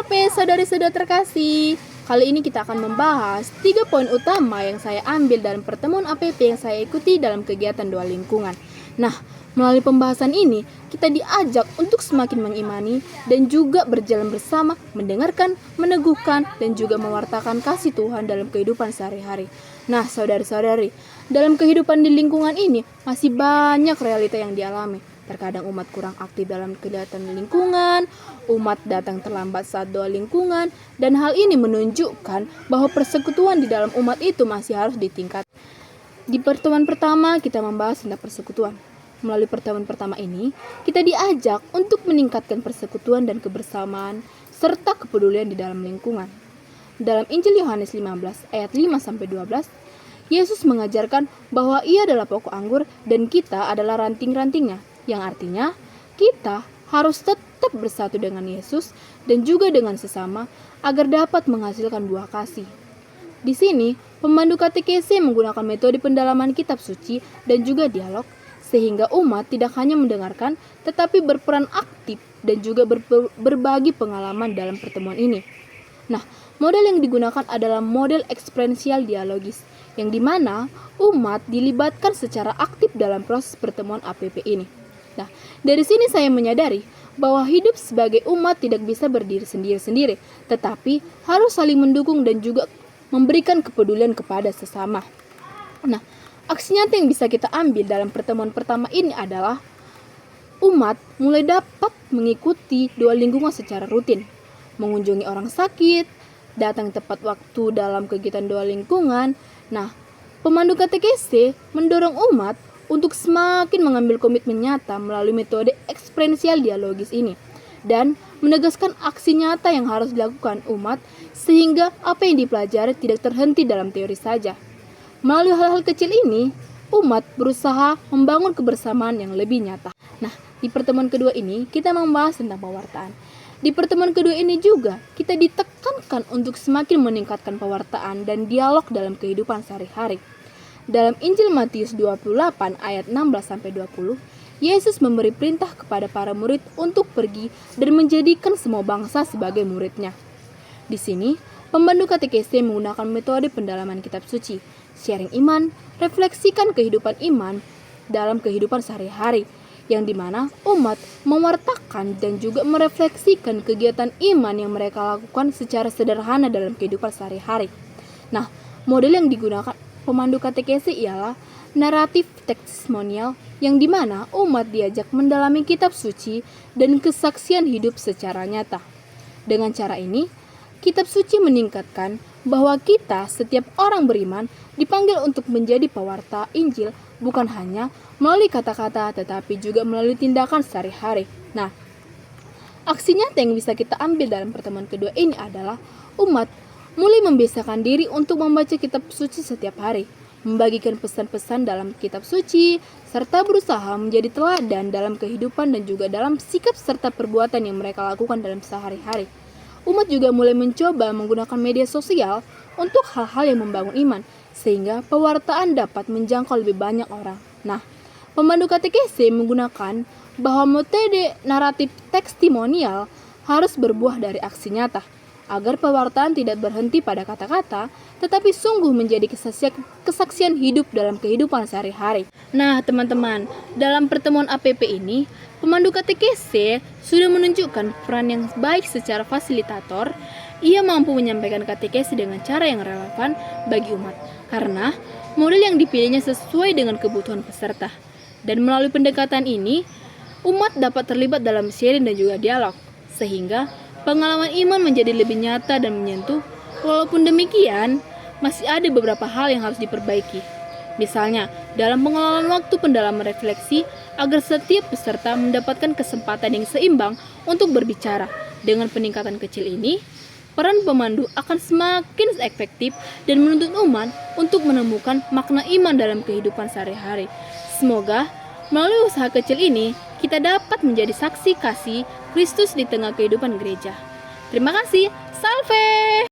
APP saudari-saudara terkasih. Kali ini kita akan membahas 3 poin utama yang saya ambil dalam pertemuan APP yang saya ikuti dalam kegiatan doa lingkungan. Nah, melalui pembahasan ini, kita diajak untuk semakin mengimani dan juga berjalan bersama, mendengarkan, meneguhkan, dan juga mewartakan kasih Tuhan dalam kehidupan sehari-hari. Nah, saudari-saudari, dalam kehidupan di lingkungan ini masih banyak realita yang dialami. Terkadang umat kurang aktif dalam kegiatan lingkungan, umat datang terlambat saat doa lingkungan, dan hal ini menunjukkan bahwa persekutuan di dalam umat itu masih harus ditingkatkan. Di pertemuan pertama kita membahas tentang persekutuan. Melalui pertemuan pertama ini, kita diajak untuk meningkatkan persekutuan dan kebersamaan serta kepedulian di dalam lingkungan. Dalam Injil Yohanes 15 ayat 5-12, Yesus mengajarkan bahwa Ia adalah pokok anggur dan kita adalah ranting-rantingnya, yang artinya kita harus tetap bersatu dengan Yesus dan juga dengan sesama agar dapat menghasilkan buah kasih. Di sini, pemandu katekese menggunakan metode pendalaman kitab suci dan juga dialog, sehingga umat tidak hanya mendengarkan, tetapi berperan aktif dan juga berbagi pengalaman dalam pertemuan ini. Nah, model yang digunakan adalah model eksperiensial dialogis, yang dimana umat dilibatkan secara aktif dalam proses pertemuan APP ini. Nah, dari sini saya menyadari bahwa hidup sebagai umat tidak bisa berdiri sendiri-sendiri, tetapi harus saling mendukung dan juga memberikan kepedulian kepada sesama. Nah, aksi nyata yang bisa kita ambil dalam pertemuan pertama ini adalah umat mulai dapat mengikuti doa lingkungan secara rutin, mengunjungi orang sakit, datang tepat waktu dalam kegiatan doa lingkungan. Nah, pemandu katekese mendorong umat untuk semakin mengambil komitmen nyata melalui metode eksperiensial dialogis ini dan menegaskan aksi nyata yang harus dilakukan umat sehingga apa yang dipelajari tidak terhenti dalam teori saja. Melalui hal-hal kecil ini, umat berusaha membangun kebersamaan yang lebih nyata. Nah, di pertemuan kedua ini kita membahas tentang pewartaan. Di pertemuan kedua ini juga kita ditekankan untuk semakin meningkatkan pewartaan dan dialog dalam kehidupan sehari-hari. Dalam Injil Matius 28 ayat 16-20, Yesus memberi perintah kepada para murid untuk pergi dan menjadikan semua bangsa sebagai muridnya. Di sini, pemandu katekese menggunakan metode pendalaman kitab suci, sharing iman, refleksikan kehidupan iman dalam kehidupan sehari-hari, yang dimana umat mewartakan dan juga merefleksikan kegiatan iman yang mereka lakukan secara sederhana dalam kehidupan sehari-hari. Nah, model yang digunakan pemandu katekese ialah naratif testimonial, yang dimana umat diajak mendalami kitab suci dan kesaksian hidup secara nyata. Dengan cara ini, kitab suci meningkatkan bahwa kita, setiap orang beriman, dipanggil untuk menjadi pewarta Injil bukan hanya melalui kata-kata tetapi juga melalui tindakan sehari-hari. Nah, aksi nyata yang bisa kita ambil dalam pertemuan kedua ini adalah umat mulai membiasakan diri untuk membaca kitab suci setiap hari, membagikan pesan-pesan dalam kitab suci, serta berusaha menjadi teladan dalam kehidupan dan juga dalam sikap serta perbuatan yang mereka lakukan dalam sehari-hari. Umat juga mulai mencoba menggunakan media sosial untuk hal-hal yang membangun iman, sehingga pewartaan dapat menjangkau lebih banyak orang. Nah, pemandu katekese menggunakan bahwa metode naratif testimonial harus berbuah dari aksi nyata, agar pewartaan tidak berhenti pada kata-kata, tetapi sungguh menjadi kesaksian hidup dalam kehidupan sehari-hari. Nah, teman-teman, dalam pertemuan APP ini, pemandu katekese sudah menunjukkan peran yang baik secara fasilitator. Ia mampu menyampaikan katekese dengan cara yang relevan bagi umat, karena model yang dipilihnya sesuai dengan kebutuhan peserta. Dan melalui pendekatan ini, umat dapat terlibat dalam sharing dan juga dialog, sehingga pengalaman iman menjadi lebih nyata dan menyentuh. Walaupun demikian, masih ada beberapa hal yang harus diperbaiki. Misalnya, dalam pengelolaan waktu pendalaman refleksi agar setiap peserta mendapatkan kesempatan yang seimbang untuk berbicara. Dengan peningkatan kecil ini, peran pemandu akan semakin efektif dan menuntut umat untuk menemukan makna iman dalam kehidupan sehari-hari. Semoga melalui usaha kecil ini, kita dapat menjadi saksi kasih Kristus di tengah kehidupan gereja. Terima kasih. Salve!